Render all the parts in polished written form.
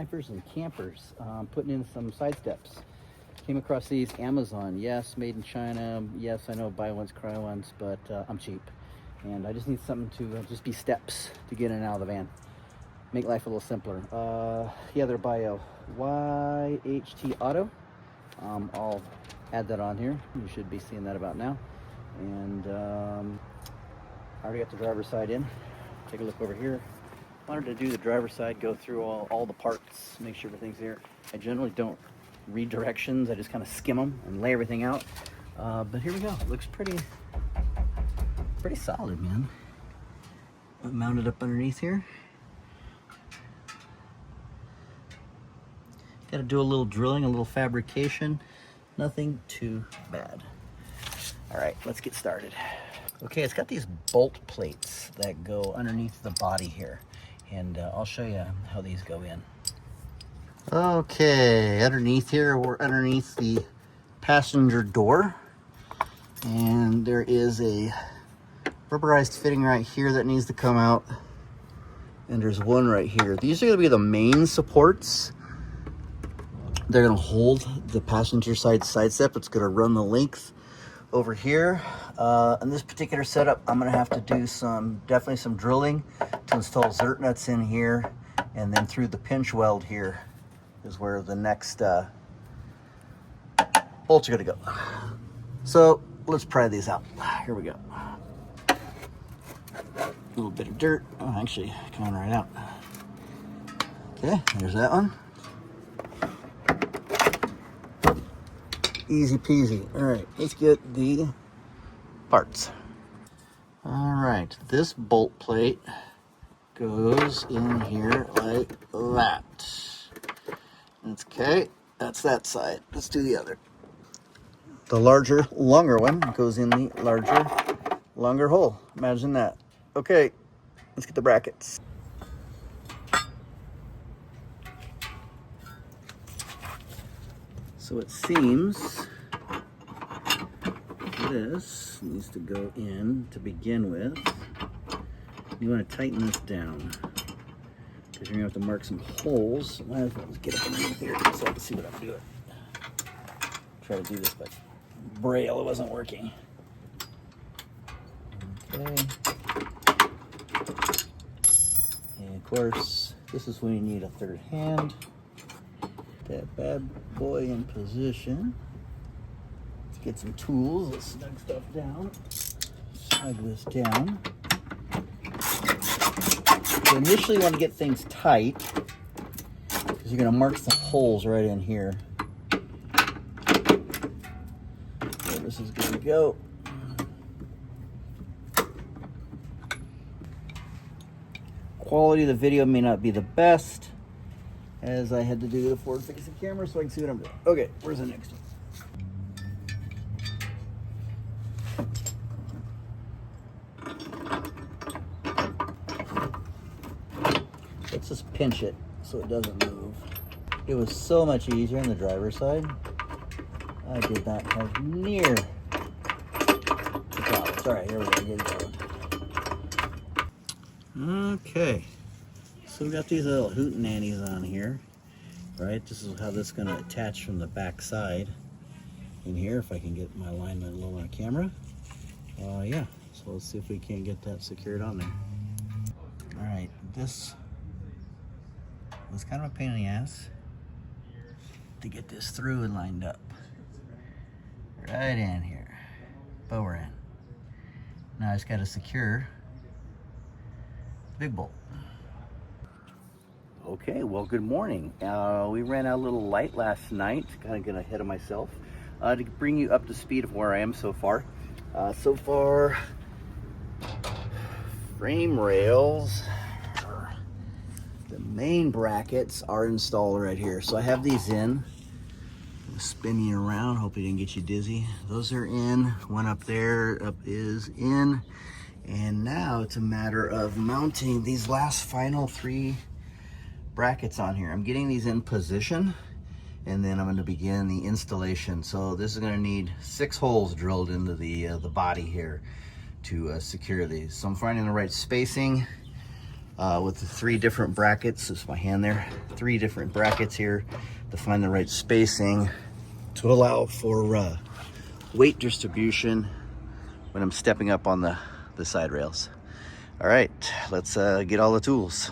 snipers and campers, putting in some side steps. Came across these Amazon. Yes, made in China. Yes, I know buy once, cry once, but I'm cheap. And I just need something to just be steps to get in and out of the van. Make life a little simpler. Yeah, they're by YHT Auto. I'll add that on here. You should be seeing that about now. And I already got the driver's side in. Take a look over here. Wanted to do the driver's side, go through all the parts, make sure everything's there. I generally don't read directions. I just kind of skim them and lay everything out. But here we go. It looks pretty solid, man. Mounted up underneath here. Got to do a little drilling, a little fabrication. Nothing too bad. All right, let's get started. Okay, it's got these bolt plates that go underneath the body here. And I'll show you how these go in. Okay, underneath here, we're underneath the passenger door. And there is a rubberized fitting right here that needs to come out. And there's one right here. These are gonna be the main supports. They're gonna hold the passenger side step. It's gonna run the length over here. In this particular setup, I'm gonna have to do definitely some drilling to install zert nuts in here, and then through the pinch weld here is where the next bolts are gonna go. So let's pry these out. Here we go. A little bit of dirt. Oh, actually, coming right out. Okay, there's that one. Easy peasy. All right, let's get the parts. All right, this bolt plate goes in here like that. Okay, that's that side. Let's do the other. The larger, longer one goes in the larger, longer hole. Imagine that. Okay, let's get the brackets. So it seems this needs to go in to begin with. You want to tighten this down because you're going to have to mark some holes. So might as well get up underneath here so I can see what I'm doing. Try to do this, but braille, it wasn't working. Okay. And of course, this is when you need a third hand. That bad boy in position. Let's get some tools. Let's snug stuff down. Snug this down. So initially you want to get things tight because you're going to mark the holes right in here. So this is going to go. Quality of the video may not be the best, as I had to do the forward-facing camera so I can see what I'm doing. Okay, where's the next one? Let's just pinch it so it doesn't move. It was so much easier on the driver's side. I did not have near the problems. All right, here we go. Get it going. Okay. So we got these little hootenannies on here, right? This is how this is going to attach from the back side in here, if I can get my alignment low on camera. Yeah, so let's see if we can get that secured on there. All right, this was kind of a pain in the ass to get this through and lined up. Right in here, but we're in. Now I just got to secure the big bolt. Okay, well, good morning. We ran out a little light last night, kind of get ahead of myself, to bring you up to speed of where I am so far. Frame rails, the main brackets are installed right here. So I have these in. I'm spinning you around, hope it didn't get you dizzy. Those are in, one up there is in. And now it's a matter of mounting these last final 3 brackets on here. I'm getting these in position, and then I'm going to begin the installation. So this is going to need 6 holes drilled into the body here to secure these. So I'm finding the right spacing. with the 3 different brackets. This is my hand there. 3 different brackets here to find the right spacing to allow for weight distribution when I'm stepping up on the side rails. All right, let's get all the tools.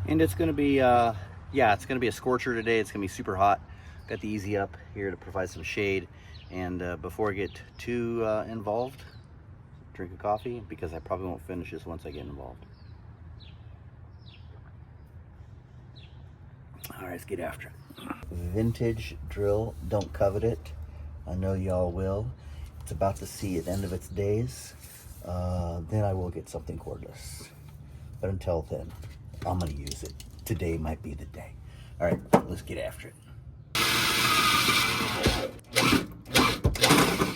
And it's gonna be, yeah, it's gonna be a scorcher today. It's gonna be super hot. Got the Easy Up here to provide some shade. And before I get too involved, drink a coffee, because I probably won't finish this once I get involved. All right, let's get after it. Vintage drill, don't covet it. I know y'all will. It's about to see the end of its days. Then I will get something cordless. But until then, I'm gonna use it. Today might be the day. All right, let's get after it.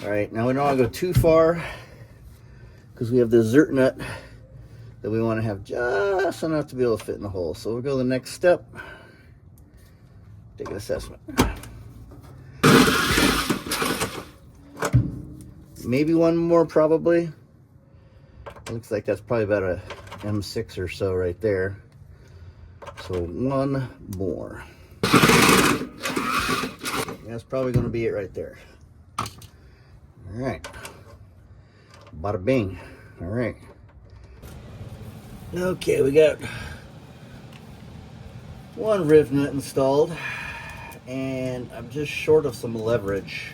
All right, now we don't want to go too far because we have the rivnut that we want to have just enough to be able to fit in the hole. So we'll go to the next step. Take an assessment. Maybe one more, probably. Looks like that's probably about a M6 or so right there. So one more. That's probably going to be it right there. All right. Bada bing. All right. Okay, we got one rivnut installed, and I'm just short of some leverage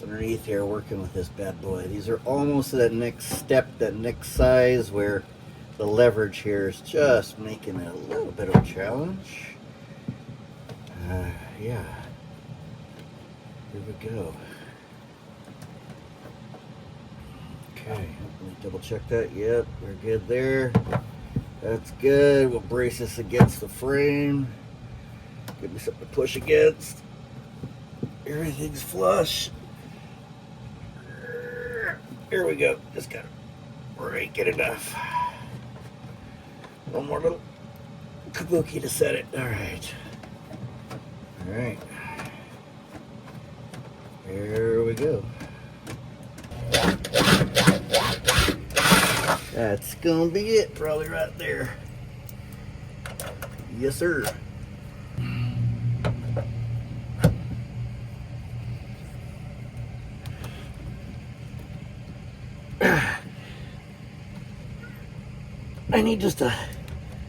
underneath here working with this bad boy. These are almost to that next step, that next size, where the leverage here is just making it a little bit of a challenge. Yeah. Here we go. Okay, let me double check that. Yep, we're good there. That's good. We'll brace this against the frame. Give me something to push against. Everything's flush. Here we go. Just gotta break it enough. One more little kabuki to set it. All right. All right. There we go. That's gonna be it, probably right there. Yes, sir. I need just a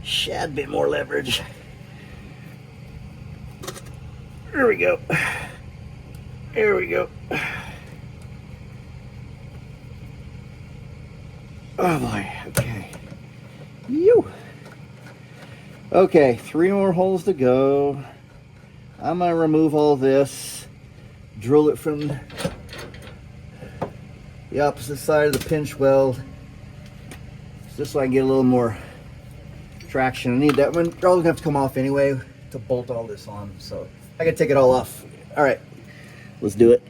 shad bit more leverage. There we go. There we go. Oh boy, okay. You. Okay, 3 more holes to go. I'm gonna remove all this, drill it from the opposite side of the pinch weld, just so I can get a little more traction. I need that one. They're all gonna have to come off anyway to bolt all this on, so I gotta take it all off. All right, let's do it.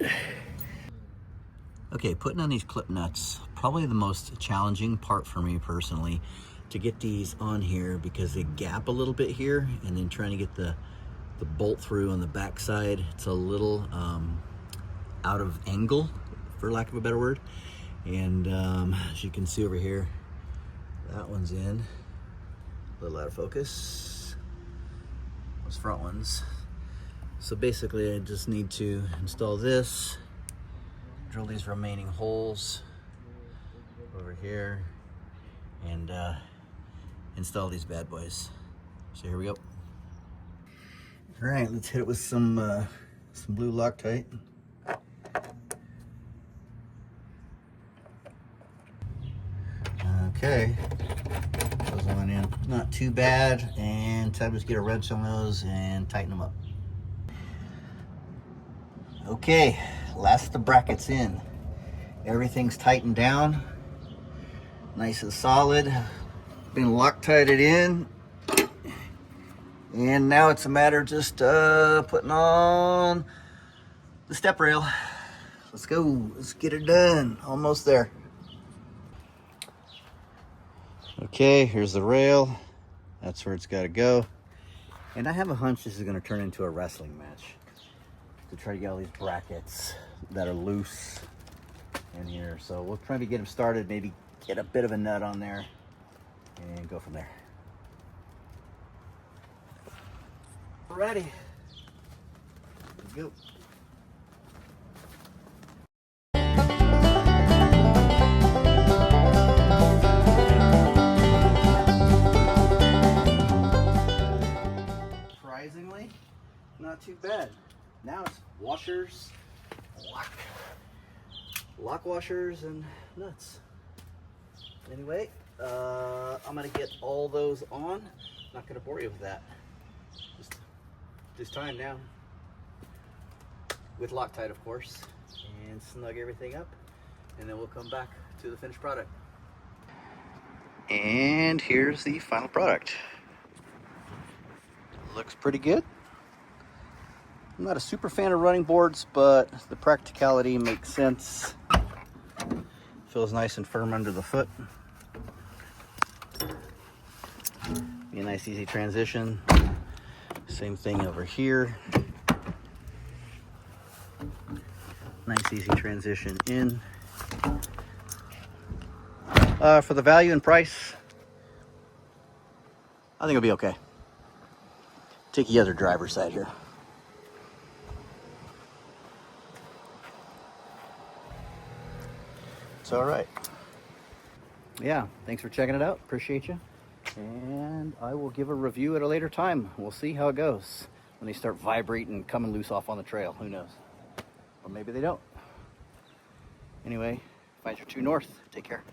Okay, putting on these clip nuts, probably the most challenging part for me personally, to get these on here because they gap a little bit here, and then trying to get the bolt through on the back side, it's a little out of angle, for lack of a better word. And as you can see over here, that one's in, a little out of focus, those front ones. So basically I just need to install this, drill these remaining holes over here, and install these bad boys. So here we go. All right, let's hit it with some blue Loctite. Okay, those on in, not too bad, and time to just get a wrench on those and tighten them up. Okay, last of the brackets in. Everything's tightened down, nice and solid. Been Loctited in, and now it's a matter of just putting on the step rail. Let's go, let's get it done. Almost there. Okay, here's the rail. That's where it's got to go. And I have a hunch this is going to turn into a wrestling match to try to get all these brackets that are loose in here. So we'll try to get them started, maybe get a bit of a nut on there and go from there. Alrighty. Let's go. Surprisingly, not too bad. Now it's washers, lock washers, and nuts. Anyway, I'm gonna get all those on. Not gonna bore you with that. Just time now. With Loctite, of course, and snug everything up, and then we'll come back to the finished product. And here's the final product. Looks pretty good. I'm not a super fan of running boards, but the practicality makes sense. Feels nice and firm under the foot. Be a nice easy transition. Same thing over here. Nice easy transition in. For the value and price, I think it'll be okay. Take the other driver's side here. It's all right. Yeah, thanks for checking it out. Appreciate you. And I will give a review at a later time. We'll see how it goes when they start vibrating and coming loose off on the trail. Who knows? Or maybe they don't. Anyway, if you're true north, take care.